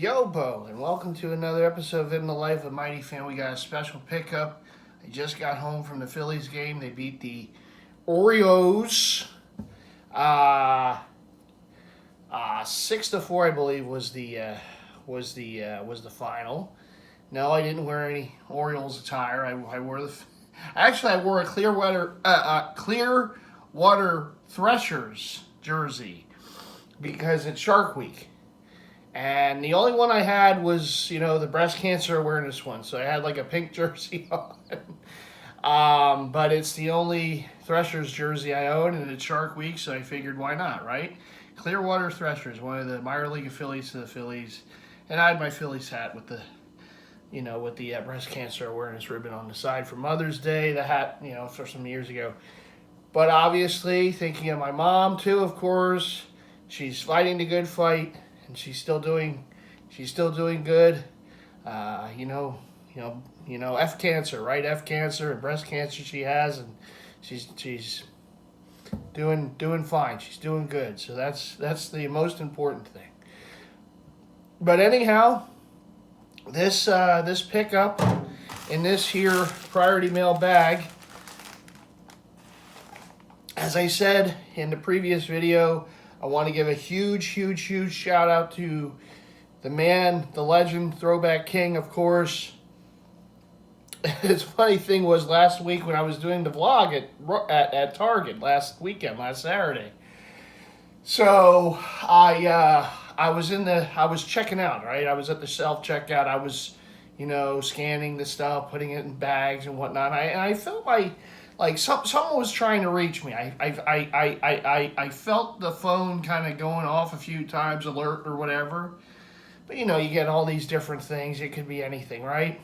Yo, Bo, and welcome to another episode of In the Life of MightyFan. We got a special pickup. I just got home from the Phillies game. They beat the Orioles 6-4, I believe, was the final. No, I didn't wear any Orioles attire. I wore I wore a Clearwater Threshers jersey because it's Shark Week. And the only one I had was, the breast cancer awareness one. So I had like a pink jersey on. But it's the only Threshers jersey I own, and it's Shark Week, so I figured why not, right? Clearwater Threshers, one of the minor league affiliates of the Phillies. And I had my Phillies hat with the breast cancer awareness ribbon on the side for Mother's Day. The hat, for some years ago. But obviously, thinking of my mom too, of course. She's fighting the good fight. And she's still doing good. F cancer, right? F cancer and breast cancer she has, and she's doing fine. She's doing good. So that's the most important thing. But anyhow, this pickup in this here priority mail bag, as I said in the previous video, I want to give a huge shout out to the man, the legend, throwback king, of course. His funny thing was last week when I was doing the vlog at Target last Saturday. So I was checking out, right? I was at the self checkout. I was, scanning the stuff, putting it in bags and whatnot. And I felt like someone was trying to reach me. I felt the phone kind of going off a few times, alert or whatever. But you get all these different things. It could be anything, right?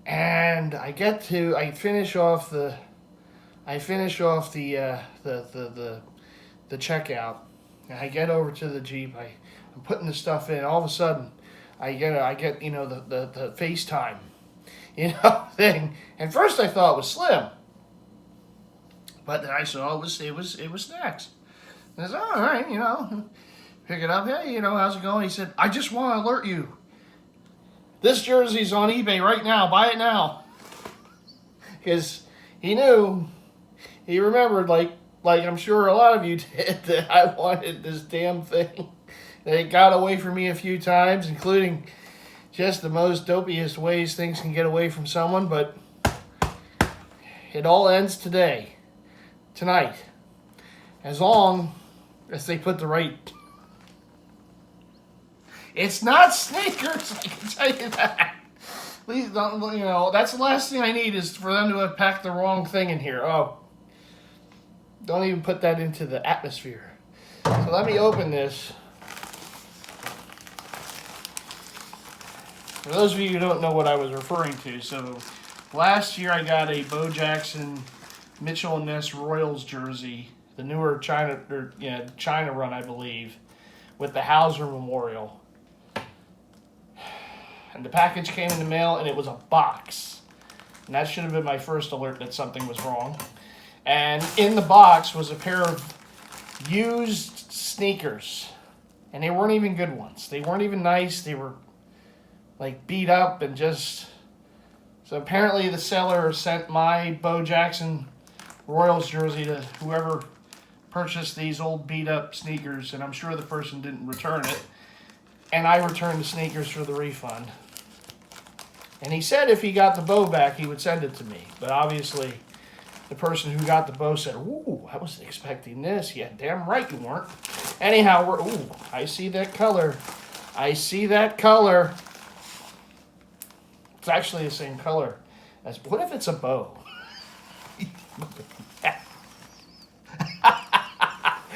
And I finish off the checkout. And I get over to the Jeep. I'm putting the stuff in. All of a sudden, I get the FaceTime thing. And first I thought it was Slim, but then I saw it was Snacks. And I said, all right, pick it up. Hey, how's it going? He said, I just want to alert you. This jersey's on eBay right now. Buy it now. Because he remembered, like I'm sure a lot of you did, that I wanted this damn thing. That it got away from me a few times, including just the most dopiest ways things can get away from someone, but it all ends tonight, as long as they put the right... It's not sneakers, I can tell you that. Please don't, that's the last thing I need is for them to have packed the wrong thing in here. Oh, don't even put that into the atmosphere. So let me open this. For those of you who don't know what I was referring to, so last year I got a Bo Jackson Mitchell & Ness Royals jersey, the newer China run, I believe, with the Hauser Memorial. And the package came in the mail, and it was a box. And that should have been my first alert that something was wrong. And in the box was a pair of used sneakers. And they weren't even good ones. They weren't even nice. They were beat up and just... So apparently the seller sent my Bo Jackson Royals jersey to whoever purchased these old beat up sneakers, and I'm sure the person didn't return it. And I returned the sneakers for the refund. And he said if he got the Bo back, he would send it to me. But obviously, the person who got the Bo said, ooh, I wasn't expecting this. Yeah, damn right you weren't. Anyhow, I see that color. It's actually the same color as... What if it's a bow?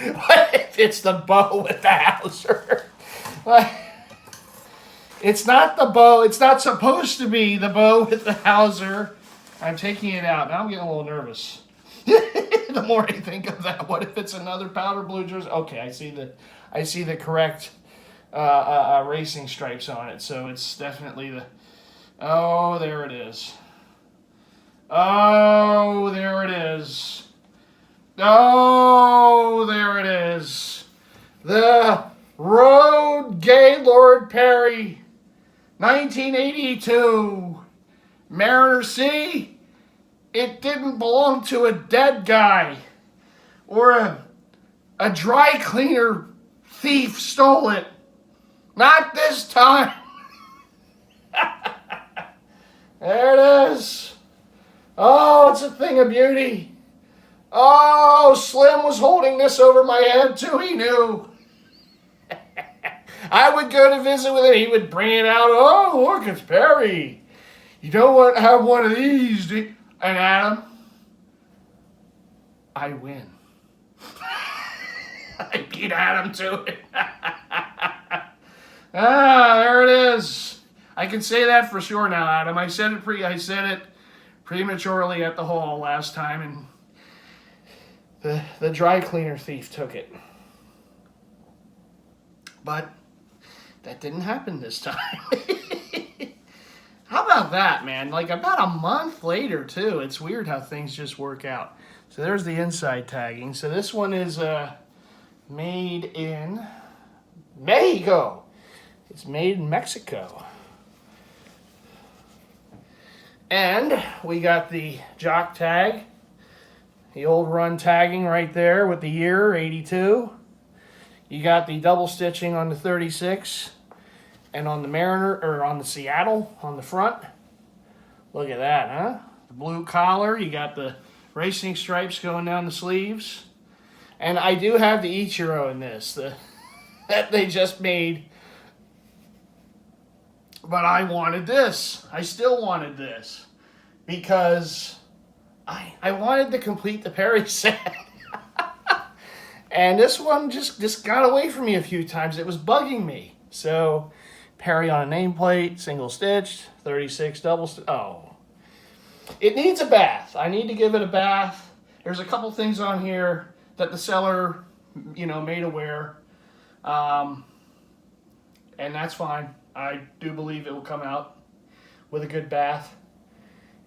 What if it's the bow with the Hauser? It's not the bow. It's not supposed to be the bow with the Hauser. I'm taking it out. Now I'm getting a little nervous. The more I think of that, what if it's another powder blue jersey? Okay, I see the correct racing stripes on it. So it's definitely the... Oh, there it is. Oh, there it is. Oh, there it is. The Road Dude, Gaylord Perry, 1982. Mariner C, it didn't belong to a dead guy. Or a dry cleaner thief stole it. Not this time. There it is. Oh, it's a thing of beauty. Oh, Slim was holding this over my head too, he knew. I would go to visit with him, he would bring it out. Oh, look, it's Perry. You don't want to have one of these, do you? And Adam, I win. I beat Adam to it. There it is. I can say that for sure now, Adam. I said it prematurely at the hall last time, and the dry cleaner thief took it. But that didn't happen this time. How about that, man? Like about a month later, too. It's weird how things just work out. So there's the inside tagging. So this one is made in Mexico. It's made in Mexico. And we got the jock tag, the old run tagging right there with the year, 82. You got the double stitching on the 36 and on the Mariner, or on the Seattle on the front. Look at that, huh? The blue collar, you got the racing stripes going down the sleeves. And I do have the Ichiro in this, that they just made. But I wanted this. I still wanted this. Because I wanted to complete the Perry set. And this one just got away from me a few times. It was bugging me. So, Perry on a nameplate, single stitched, 36 double stitched. Oh. It needs a bath. I need to give it a bath. There's a couple things on here that the seller, made aware. And that's fine. I do believe it will come out with a good bath.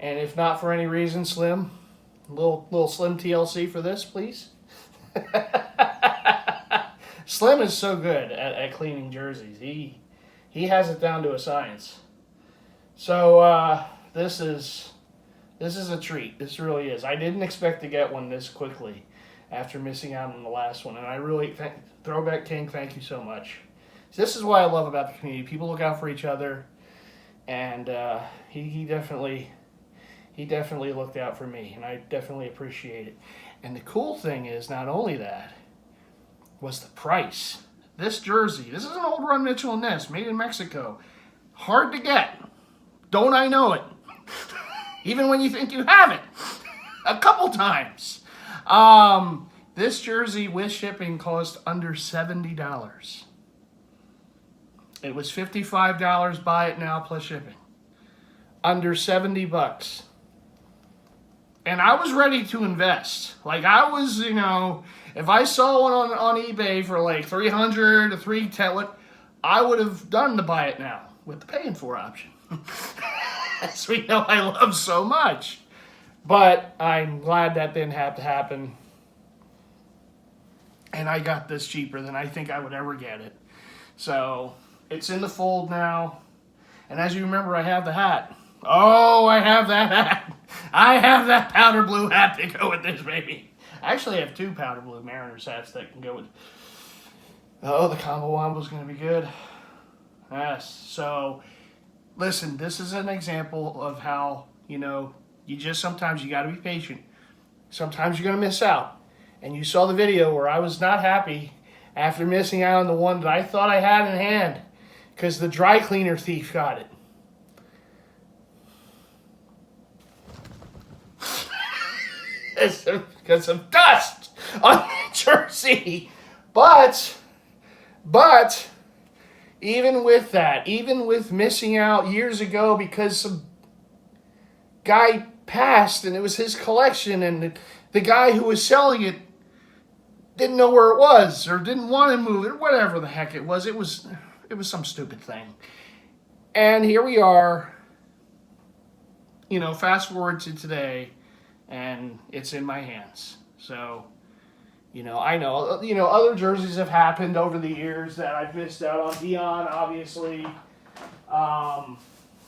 And if not for any reason, Slim, little Slim TLC for this, please. Slim is so good at cleaning jerseys. He has it down to a science. So this is a treat. This really is. I didn't expect to get one this quickly after missing out on the last one. And I really Throwback King, thank you so much. This is what I love about the community. People look out for each other, and he definitely looked out for me, and I definitely appreciate it. And the cool thing is, not only that, was the price. This jersey, this is an old Run Mitchell and Ness, made in Mexico. Hard to get. Don't I know it? Even when you think you have it. A couple times. This jersey with shipping cost under $70. It was $55, buy it now plus shipping. Under $70. And I was ready to invest. Like I was, if I saw one on eBay for like $300 to $310, I would have done the buy it now with the paying for option. As we know I love so much. But I'm glad that didn't have to happen. And I got this cheaper than I think I would ever get it. So it's in the fold now. And as you remember, I have the hat. Oh, I have that hat. I have that powder blue hat to go with this, baby. I actually have two powder blue Mariners hats that can go with. Oh, the combo wombo's going to be good. Yes. So, listen, this is an example of how, sometimes you got to be patient. Sometimes you're going to miss out. And you saw the video where I was not happy after missing out on the one that I thought I had in hand because the dry cleaner thief got it. Because of dust on the jersey. But, even with that, even with missing out years ago because some guy passed and it was his collection and the guy who was selling it didn't know where it was or didn't want to move it or whatever the heck it was. It was some stupid thing. And here we are, fast forward to today, and it's in my hands. So, I know, other jerseys have happened over the years that I've missed out on. Dion, obviously.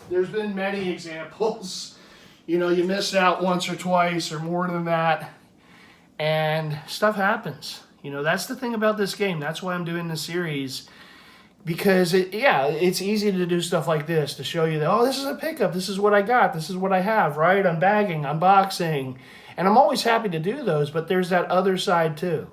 There's been many examples. You miss out once or twice or more than that. And stuff happens. That's the thing about this game. That's why I'm doing this series. Because, it's easy to do stuff like this. To show you that, oh, this is a pickup. This is what I got. This is what I have, right? I'm bagging, unboxing. And I'm always happy to do those. But there's that other side, too.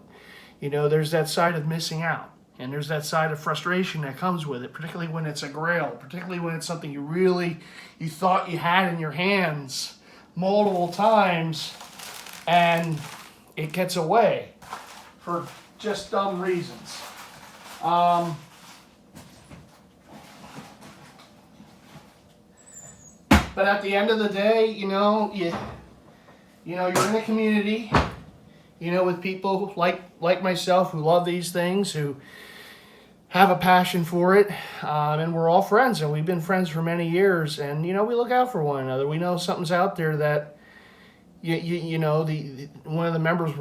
There's that side of missing out. And there's that side of frustration that comes with it. Particularly when it's a Grail. Particularly when it's something you thought you had in your hands multiple times. And it gets away for just dumb reasons. But at the end of the day, you're in a community, with people like myself who love these things, who have a passion for it, and we're all friends, and we've been friends for many years, and we look out for one another. We know something's out there that one of the members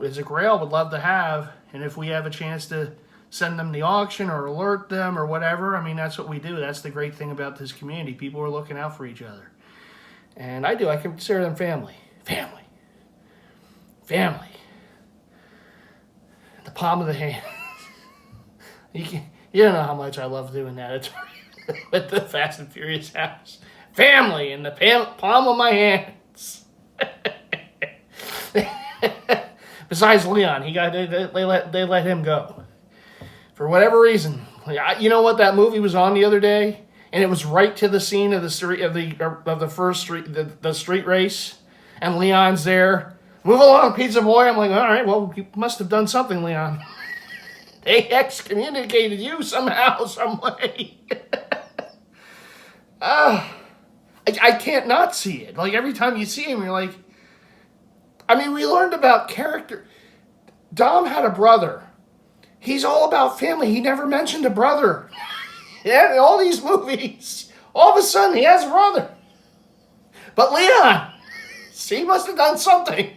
is a Grail would love to have, and if we have a chance to send them the auction or alert them or whatever, I mean, that's what we do. That's the great thing about this community. People are looking out for each other. And I consider them family. Family. The palm of the hand. You don't know how much I love doing that. It's with the Fast and Furious house. Family in the palm of my hands. Besides Leon, they let him go. For whatever reason. You know what that movie was on the other day? And it was right to the scene of the street of the first street the street race. And Leon's there. Move along, pizza boy. I'm like, all right, well, you must have done something, Leon. They excommunicated you somehow, some way. I can't not see it. Like, every time you see him, you're like... I mean, we learned about character. Dom had a brother. He's all about family. He never mentioned a brother. Yeah, in all these movies, all of a sudden he has a brother. But Leon, he must have done something.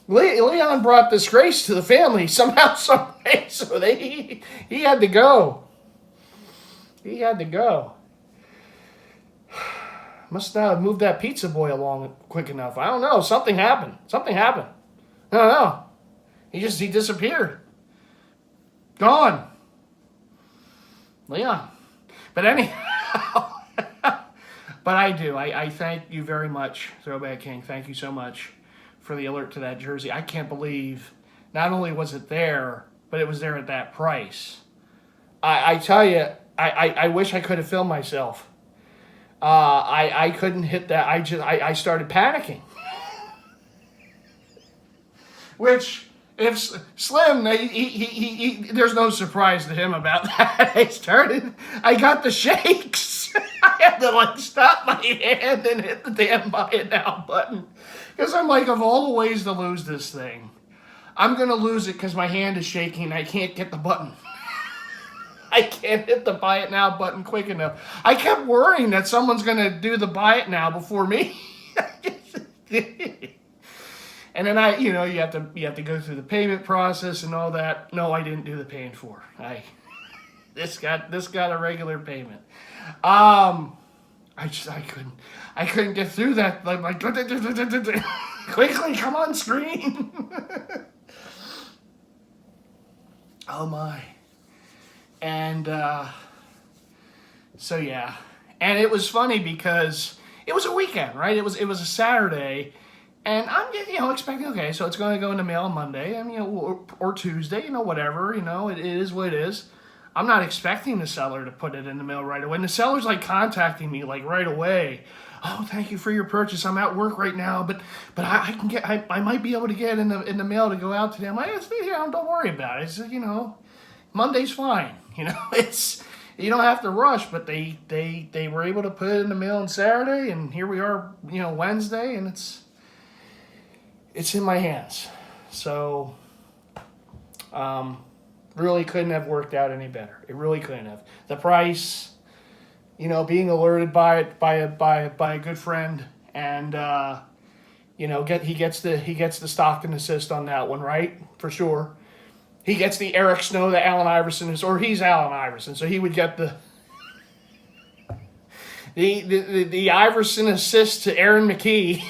Leon brought disgrace to the family somehow, some way. So he had to go. He had to go. Must not have moved that pizza boy along quick enough. I don't know. Something happened. I don't know. He disappeared. Gone. Leon. But anyhow. But I thank you very much, Throwback King. Thank you so much for the alert to that jersey. I can't believe not only was it there, but it was there at that price. I tell you, I wish I could have filmed myself. I couldn't hit that. I started panicking. Which, if Slim, he there's no surprise to him about that. I got the shakes. I had to stop my hand and hit the damn buy it now button. Because I'm like, of all the ways to lose this thing, I'm going to lose it because my hand is shaking and I can't get the button. I can't hit the buy it now button quick enough. I kept worrying that someone's going to do the buy it now before me. And then you have to go through the payment process and all that. No, I didn't do the paying for. This got a regular payment. I couldn't get through that. Like quickly, come on screen. Oh my. And so yeah, and it was funny because it was a weekend, right? It was a Saturday, and I'm expecting, okay, so it's going to go in the mail on Monday, and or Tuesday, whatever, it is what it is. I'm not expecting the seller to put it in the mail right away. And the seller's contacting me right away. Oh, thank you for your purchase. I'm at work right now, but I might be able to get in the mail to go out today. I'm like, don't worry about it. It's Monday's fine. It's, you don't have to rush, but they were able to put it in the mail on Saturday, and here we are, Wednesday, and it's in my hands. So, really couldn't have worked out any better. It really couldn't have. The price, being alerted by it by a good friend, and You know, he gets the Stockton assist on that one, right? For sure. He gets the Eric Snow that Allen Iverson is, or he's Allen Iverson, so he would get the Iverson assist to Aaron McKee.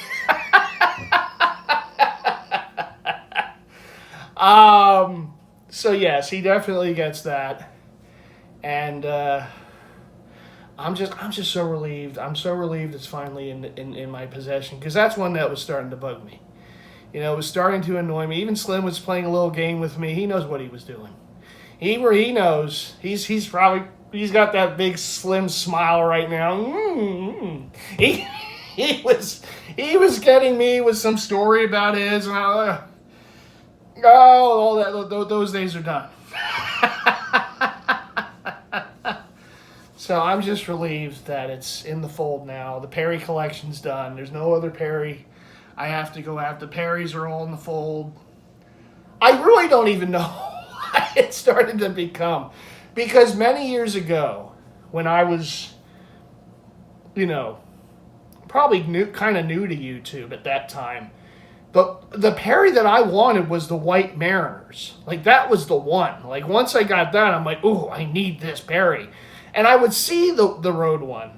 So yes, he definitely gets that, and I'm just so relieved. I'm so relieved it's finally in my possession, because that's one that was starting to bug me. You know, it was starting to annoy me. Even Slim was playing a little game with me. He knows what he was doing. He knows. He's got that big Slim smile right now. He was getting me with some story about his, and all that. Those days are done. So I'm just relieved that it's in the fold now. The Perry collection's done. There's no other Perry I have to go after. The Perrys are all in the fold. I really don't even know why it started to become. Because many years ago, when I was, you know, probably kind of new to YouTube at that time, the Perry that I wanted was the White Mariners. Like, that was the one. Like, once I got that, I'm like, ooh, I need this Perry. And I would see the road one,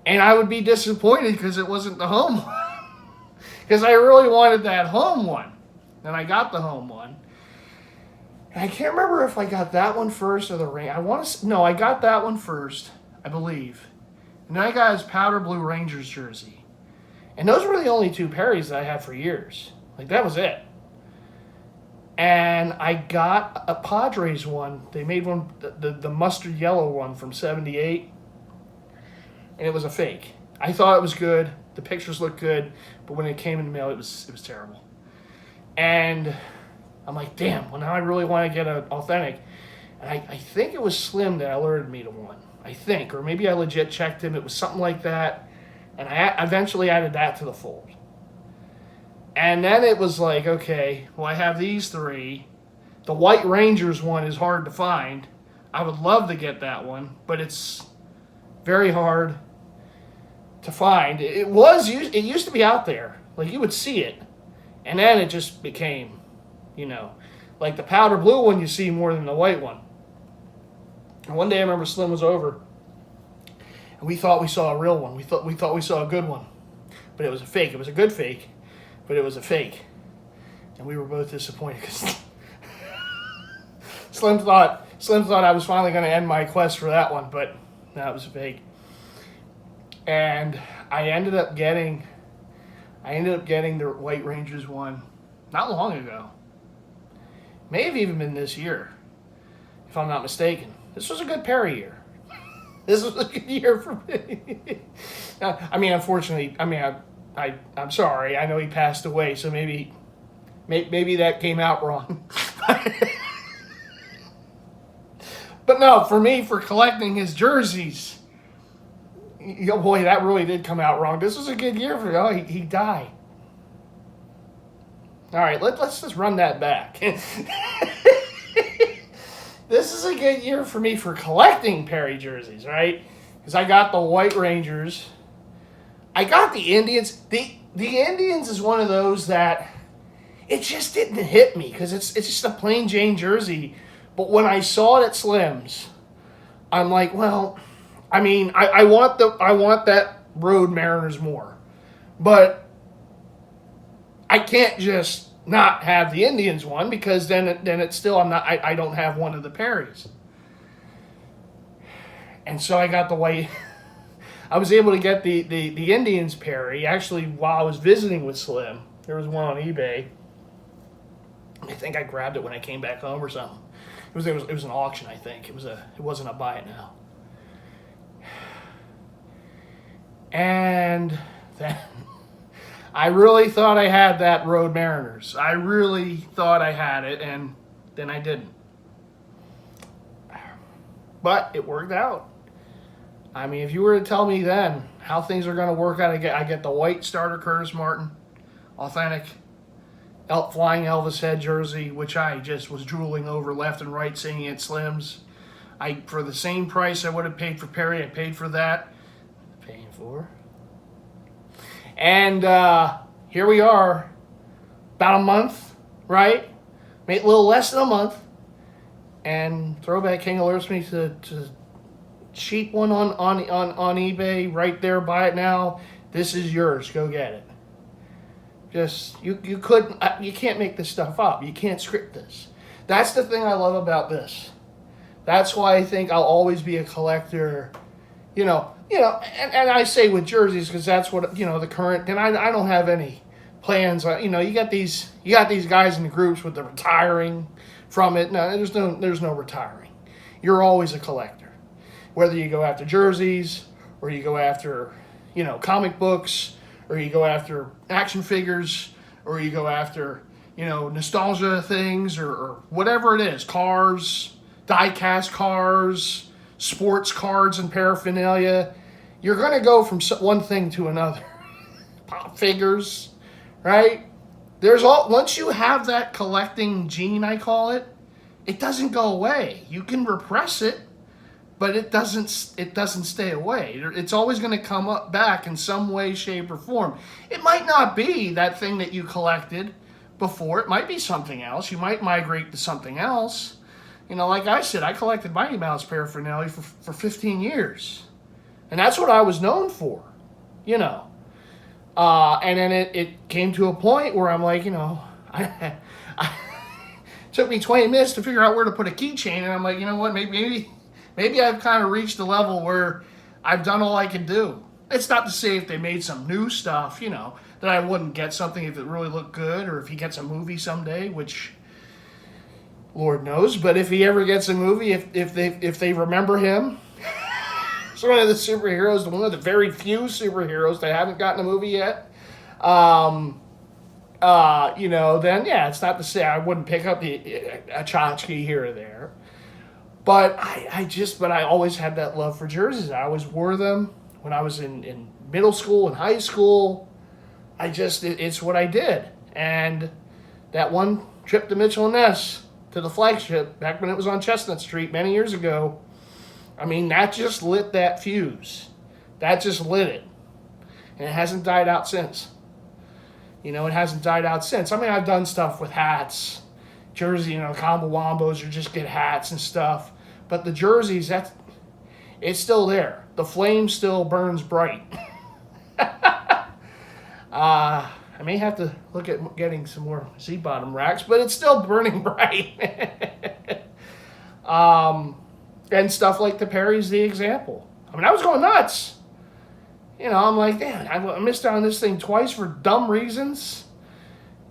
and I would be disappointed because it wasn't the home one. Because I really wanted that home one. And I got the home one. And I can't remember if I got that one first or the ring. No, I got that one first, I believe. And then I got his powder blue Rangers jersey. And those were the only two Perrys that I had for years. Like, that was it. And I got a Padres one. They made one, the mustard yellow one from '78. And it was a fake. I thought it was good. The pictures looked good. But when it came in the mail, it was terrible. And I'm like, damn, well, now I really want to get an authentic. And I think it was Slim that alerted me to one. I think. Or maybe I legit checked him. It was something like that. And I eventually added that to the fold. And then it was like, okay, well, I have these three. The White Rangers one is hard to find. I would love to get that one, but it's very hard to find. It used to be out there. Like, you would see it. And then it just became, you know, like the powder blue one you see more than the white one. And one day I remember Slim was over, and we thought we saw a real one. We thought we saw a good one. But it was a fake. It was a good fake. But it was a fake. And we were both disappointed because Slim thought I was finally going to end my quest for that one, but no, it was a fake. And I ended up getting the White Rangers one not long ago. May have even been this year, if I'm not mistaken. This was a good Perry year. This was a good year for me. I mean, unfortunately, I'm sorry. I know he passed away, so maybe that came out wrong. But no, for me, for collecting his jerseys, oh boy, that really did come out wrong. This was a good year for him. Oh, he died. All right, let's just run that back. This is a good year for me for collecting Perry jerseys, right? Because I got the White Rangers. I got the Indians. The Indians is one of those that it just didn't hit me because it's just a plain Jane jersey. But when I saw it at Slim's, I'm like, well, I mean, I want that Road Mariners more, but I can't just not have the Indians one because then it's still I don't have one of the Perrys. And so I got the White. I was able to get the Indians Perry actually while I was visiting with Slim. There was one on eBay. I think I grabbed it when I came back home or something. It was an auction, I think. It wasn't a buy it now. And then I really thought I had that Road Mariners. I really thought I had it, and then I didn't. But it worked out. I mean, if you were to tell me then how things are going to work out, I get the white starter Curtis Martin, authentic Flying Elvis head jersey, which I just was drooling over left and right seeing at Slim's. For the same price I would have paid for Perry, I paid for that. Paying for. And here we are, about a month, right? Maybe a little less than a month, and Throwback King alerts me to cheap one on eBay right there. Buy it now. This is yours. Go get it. Just you can't make this stuff up. You can't script this. That's the thing I love about this. That's why I think I'll always be a collector. And I say with jerseys because that's what the current. And I don't have any plans. You got these guys in the groups with the retiring from it. No, there's no retiring. You're always a collector, whether you go after jerseys or you go after comic books or you go after action figures or you go after nostalgia things or whatever it is, cars, die-cast cars, sports cards and paraphernalia. You're going to go from one thing to another. Pop figures, right? Once you have that collecting gene, I call it, it doesn't go away. You can repress it, but it doesn't stay away. It's always going to come up back in some way, shape, or form. It might not be that thing that you collected before. It might be something else. You might migrate to something else. Like I said, I collected Mighty Mouse paraphernalia for 15 years. And that's what I was known for, And then it came to a point where I'm like, it took me 20 minutes to figure out where to put a keychain. And I'm like, you know what, maybe I've kind of reached a level where I've done all I can do. It's not to say if they made some new stuff, that I wouldn't get something if it really looked good or if he gets a movie someday, which Lord knows. But if he ever gets a movie, if they remember him, it's one of the superheroes, one of the very few superheroes that haven't gotten a movie yet. Then yeah, it's not to say I wouldn't pick up a tchotchke here or there. But I always had that love for jerseys. I always wore them when I was in middle school and high school. It's what I did. And that one trip to Mitchell & Ness, to the flagship, back when it was on Chestnut Street many years ago, that just lit that fuse. That just lit it. And it hasn't died out since. It hasn't died out since. I've done stuff with hats, jersey, combo wombos, or just get hats and stuff. But the jerseys, it's still there. The flame still burns bright. I may have to look at getting some more Z-bottom racks, but it's still burning bright. And stuff like the Perry's the example. I was going nuts. I'm like, damn, I missed out on this thing twice for dumb reasons.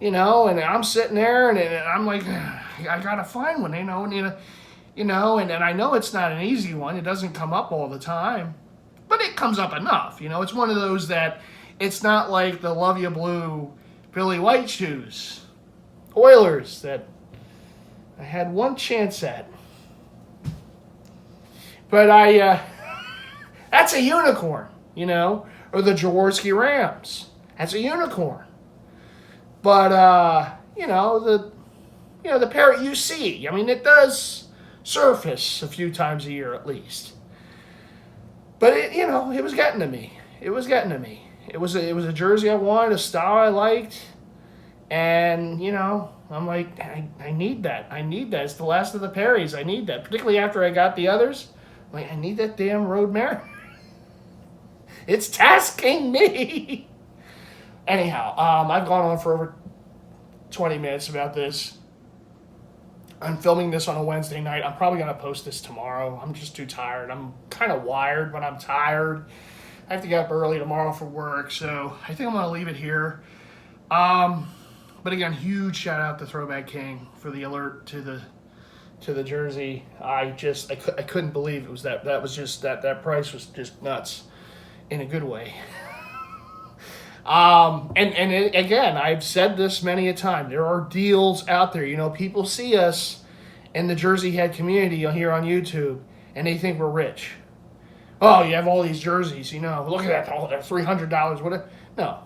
And I'm sitting there and I'm like, I gotta find one, and I know it's not an easy one. It doesn't come up all the time, but it comes up enough. It's one of those that it's not like the Love You Blue Billy White shoes, Oilers, that I had one chance at. But that's a unicorn, or the Jaworski Rams. That's a unicorn. But, the parrot you see, it does surface a few times a year at least. But it was getting to me. It was a jersey I wanted, a style I liked, and I'm like, I need that. It's the last of the Perrys. I need that, particularly after I got the others. I'm like, I need that damn Road Mariner. It's tasking me. Anyhow, I've gone on for over 20 minutes about this. I'm filming this on a Wednesday night. I'm probably going to post this tomorrow. I'm just too tired. I'm kind of wired, but I'm tired. I have to get up early tomorrow for work, so I think I'm going to leave it here. But again, huge shout out to Throwback King for the alert to the jersey. I couldn't believe it was that was just that price was just nuts in a good way. Again, I've said this many a time. There are deals out there. People see us in the Jersey Head community here on YouTube, and they think we're rich. Oh, you have all these jerseys, look at that, oh, they're $300, whatever. No.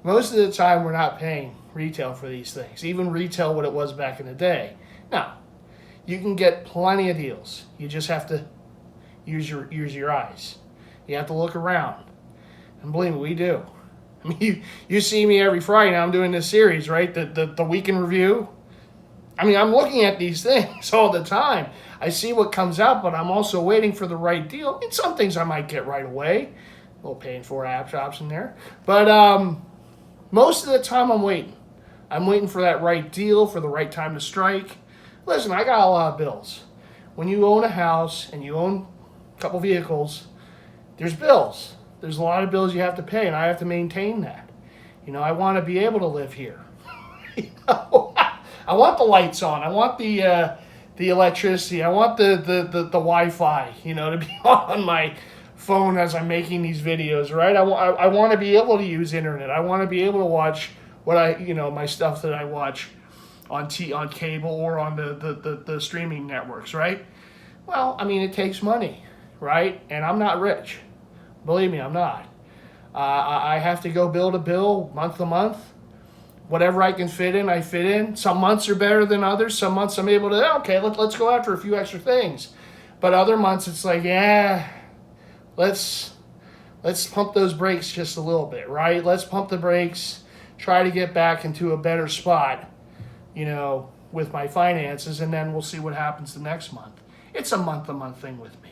Most of the time, we're not paying retail for these things, even retail what it was back in the day. No. You can get plenty of deals. You just have to use your eyes. You have to look around. And believe me, we do. I mean, you see me every Friday. Now I'm doing this series, right? The weekend review. I mean, I'm looking at these things all the time. I see what comes out, but I'm also waiting for the right deal. And some things I might get right away. A little paying for option there. But most of the time I'm waiting. I'm waiting for that right deal, for the right time to strike. Listen, I got a lot of bills. When you own a house and you own a couple vehicles, there's bills. There's a lot of bills you have to pay, and I have to maintain that. You know, I want to be able to live here. You know? I want the lights on. I want the electricity. I want the Wi-Fi, you know, to be on my phone as I'm making these videos, right? I want to be able to use internet. I want to be able to watch my stuff that I watch on cable or on the streaming networks, right? Well, I mean, it takes money, right? And I'm not rich. Believe me, I'm not. I have to go bill to bill, month to month. Whatever I can fit in, I fit in. Some months are better than others. Some months I'm able to, okay, let's go after a few extra things. But other months it's like, yeah, let's pump those brakes just a little bit, right? Let's pump the brakes, try to get back into a better spot, you know, with my finances, and then we'll see what happens the next month. It's a month-to-month thing with me.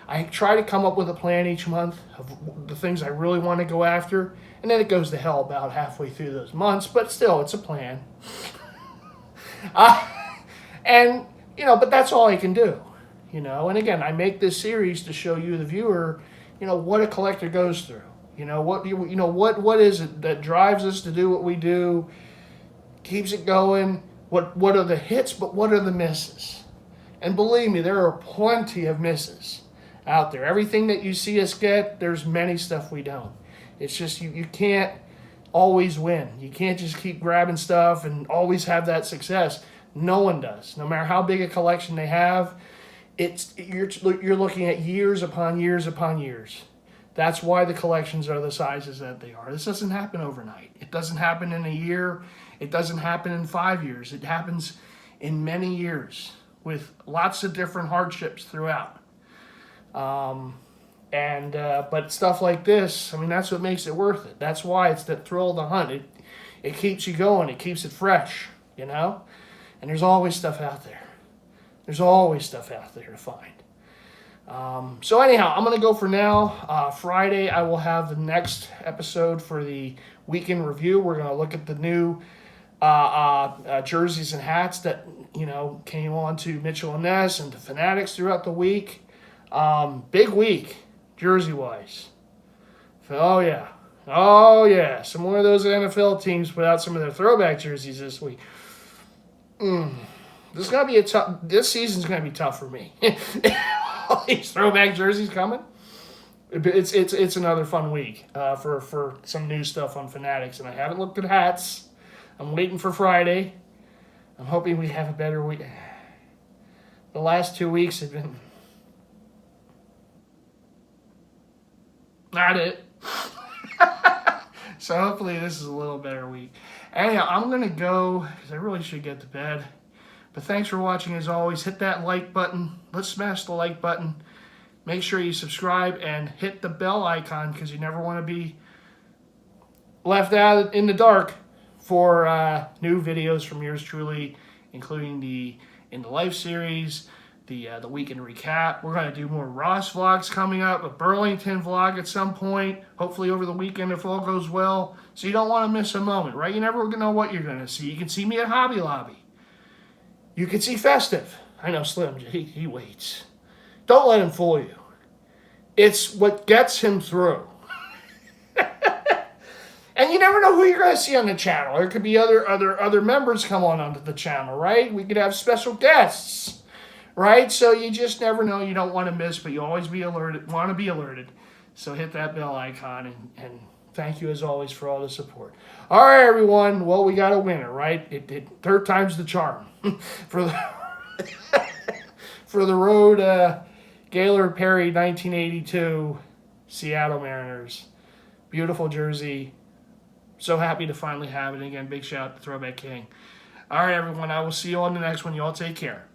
I try to come up with a plan each month of the things I really want to go after, and then it goes to hell about halfway through those months, but still, it's a plan. And, you know, but that's all I can do, you know. And again, I make this series to show you, the viewer, you know, what a collector goes through. You know, what is it that drives us to do what we do, keeps it going, what are the hits, but what are the misses? And believe me, there are plenty of misses out there. Everything that you see us get, there's many stuff we don't. It's just you can't always win. You can't just keep grabbing stuff and always have that success. No one does. No matter how big a collection they have, you're looking at years upon years upon years. That's why the collections are the sizes that they are. This doesn't happen overnight. It doesn't happen in a year. It doesn't happen in 5 years. It happens in many years with lots of different hardships throughout. But stuff like this, I mean, that's what makes it worth it. That's why it's the thrill of the hunt. It keeps you going. It keeps it fresh, you know? And there's always stuff out there. There's always stuff out there to find. So anyhow, I'm going to go for now. Friday, I will have the next episode for the weekend review. We're going to look at the new jerseys and hats that, you know, came on to Mitchell and Ness and to Fanatics throughout the week. Big week, jersey-wise. Oh, yeah. Oh, yeah. Some more of those NFL teams put out some of their throwback jerseys this week. This season's going to be tough for me. All these throwback jerseys coming. It's another fun week for some new stuff on Fanatics. And I haven't looked at hats. I'm waiting for Friday. I'm hoping we have a better week. The last 2 weeks have been not it. So hopefully this is a little better week. Anyhow, I'm going to go because I really should get to bed. But thanks for watching as always. Hit that like button. Let's smash the like button. Make sure you subscribe and hit the bell icon because you never want to be left out in the dark for new videos from yours truly, including the In the Life series, the weekend recap. We're going to do more Ross vlogs coming up, a Burlington vlog at some point, hopefully over the weekend if all goes well. So you don't want to miss a moment, right? You never know what you're going to see. You can see me at Hobby Lobby. You can see Festive. I know Slim, he waits. Don't let him fool you. It's what gets him through. And you never know who you're going to see on the channel. There could be other members come onto the channel, right? We could have special guests, right? So you just never know. You don't want to miss, but you always want to be alerted. So hit that bell icon, and thank you as always for all the support. All right, everyone. Well, we got a winner, right? Third time's the charm for the road. Gaylord Perry, 1982, Seattle Mariners. Beautiful jersey. So happy to finally have it. Again, big shout out to Throwback King. All right, everyone. I will see you on the next one. You all take care.